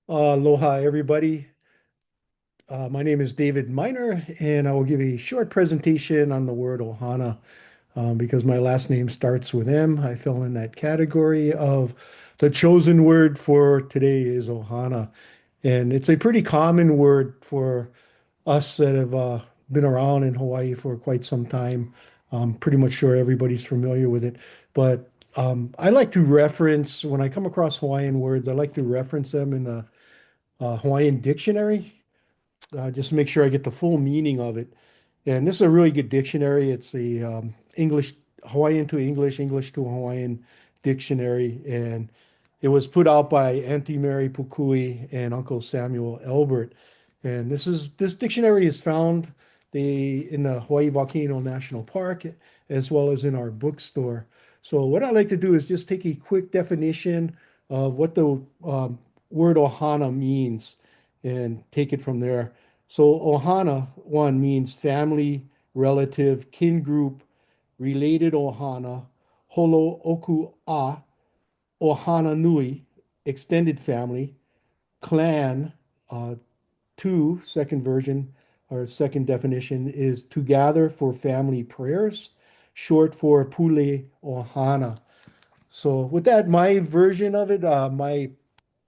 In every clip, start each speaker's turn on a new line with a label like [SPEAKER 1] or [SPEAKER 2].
[SPEAKER 1] Aloha, everybody. My name is David Miner, and I will give a short presentation on the word Ohana. Because my last name starts with M, I fell in that category of the chosen word for today is Ohana. And it's a pretty common word for us that have been around in Hawaii for quite some time. I'm pretty much sure everybody's familiar with it. But I like to reference, when I come across Hawaiian words, I like to reference them in the Hawaiian dictionary, just to make sure I get the full meaning of it. And this is a really good dictionary. It's a English, Hawaiian to English, English to Hawaiian dictionary. And it was put out by Auntie Mary Pukui and Uncle Samuel Elbert. And this dictionary is found in the Hawaii Volcano National Park as well as in our bookstore. So what I like to do is just take a quick definition of what the word ohana means and take it from there. So ohana, one, means family, relative, kin group, related ohana, holo oku a, ohana nui, extended family, clan. uh, Two, second version or second definition is to gather for family prayers, short for pule ohana. So with that, my version of it, my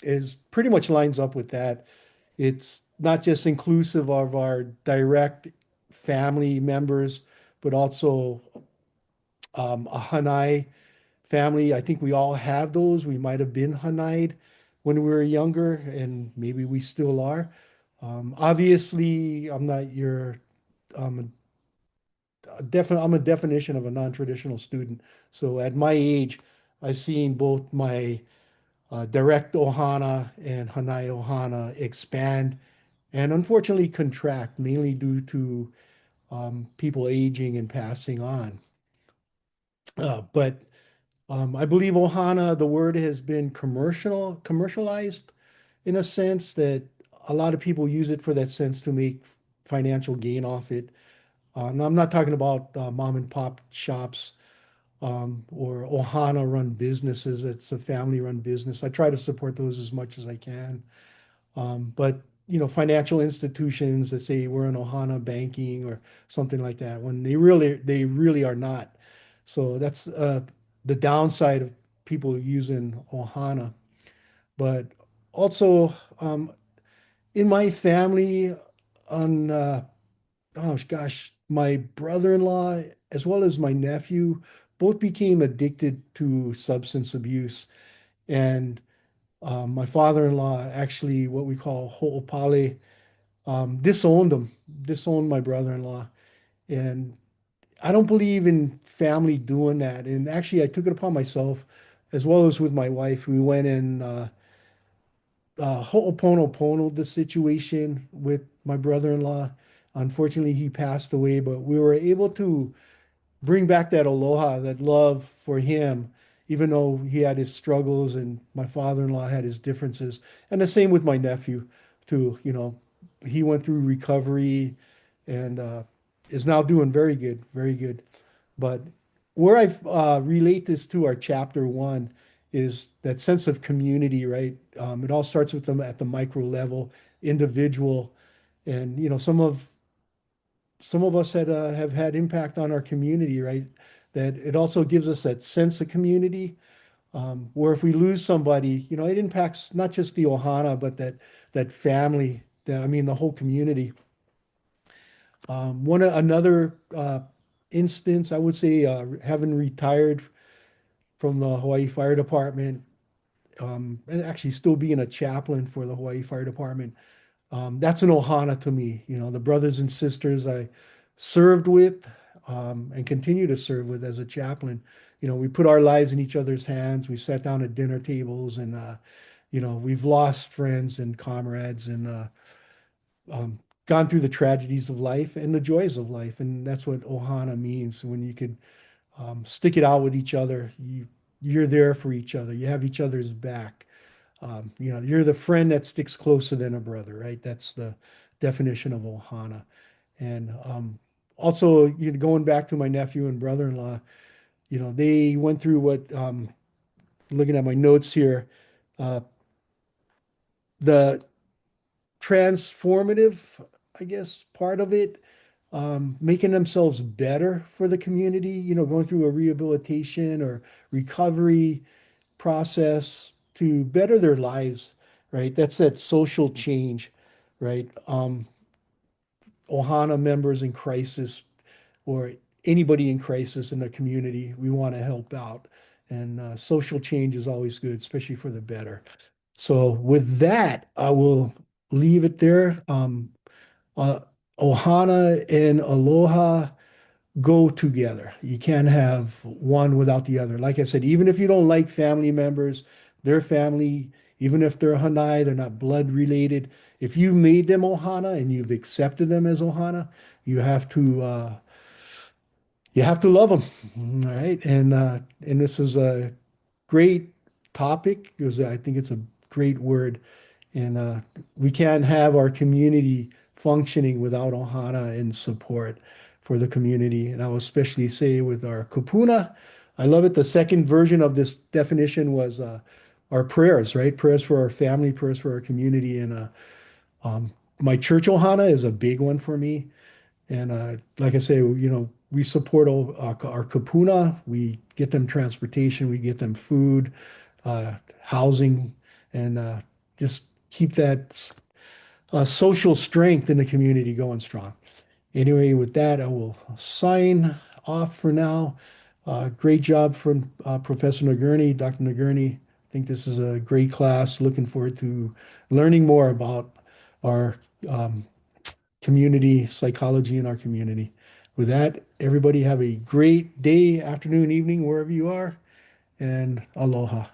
[SPEAKER 1] is pretty much lines up with that. It's not just inclusive of our direct family members, but also a Hanai family. I think we all have those. We might have been Hanai when we were younger, and maybe we still are. Obviously, I'm not your um, I'm a definition of a non-traditional student. So at my age, I've seen both my direct Ohana and Hanai Ohana expand and unfortunately contract, mainly due to people aging and passing on. But I believe Ohana, the word has been commercialized in a sense that a lot of people use it for that sense to make financial gain off it. Now, I'm not talking about mom and pop shops or Ohana run businesses. It's a family run business. I try to support those as much as I can. But financial institutions that say we're in Ohana banking or something like that, when they really are not. So that's the downside of people using Ohana. But also in my family, on oh gosh, my brother-in-law as well as my nephew both became addicted to substance abuse, and my father-in-law actually what we call ho'opale disowned my brother-in-law. And I don't believe in family doing that. And actually, I took it upon myself, as well as with my wife. We went in ho'oponopono the situation with my brother-in-law. Unfortunately, he passed away, but we were able to bring back that aloha, that love for him, even though he had his struggles and my father-in-law had his differences. And the same with my nephew, too. He went through recovery and is now doing very good, very good. But where I relate this to our chapter one is that sense of community, right? It all starts with them at the micro level, individual, and some of us have had impact on our community, right? That it also gives us that sense of community, where if we lose somebody, it impacts not just the Ohana, but that family, I mean, the whole community. One another instance, I would say, having retired from the Hawaii Fire Department, and actually still being a chaplain for the Hawaii Fire Department. That's an ohana to me. The brothers and sisters I served with and continue to serve with as a chaplain. We put our lives in each other's hands. We sat down at dinner tables, and we've lost friends and comrades, and gone through the tragedies of life and the joys of life. And that's what ohana means. When you could stick it out with each other, you're there for each other. You have each other's back. You're the friend that sticks closer than a brother, right? That's the definition of Ohana. And also, going back to my nephew and brother-in-law, they went through what, looking at my notes here, uh, the transformative, I guess, part of it, making themselves better for the community, going through a rehabilitation or recovery process to better their lives, right? That's that social change, right? Ohana members in crisis or anybody in crisis in the community, we want to help out. And social change is always good, especially for the better. So with that, I will leave it there. Uh, Ohana and Aloha go together. You can't have one without the other. Like I said, even if you don't like family members, their family, even if they're Hanai, they're not blood related. If you've made them Ohana and you've accepted them as Ohana, you have to you have to love them. All right. And this is a great topic because I think it's a great word. And we can't have our community functioning without Ohana and support for the community. And I will especially say with our kupuna, I love it. The second version of this definition was our prayers, right? Prayers for our family, prayers for our community. And um, my church Ohana is a big one for me. And like I say, we support all, our kapuna. We get them transportation, we get them food, housing, and just keep that social strength in the community going strong. Anyway, with that, I will sign off for now. Great job from Professor Nagurney, Dr. Nagurney. I think this is a great class. Looking forward to learning more about our um, community psychology in our community. With that, everybody have a great day, afternoon, evening, wherever you are, and aloha.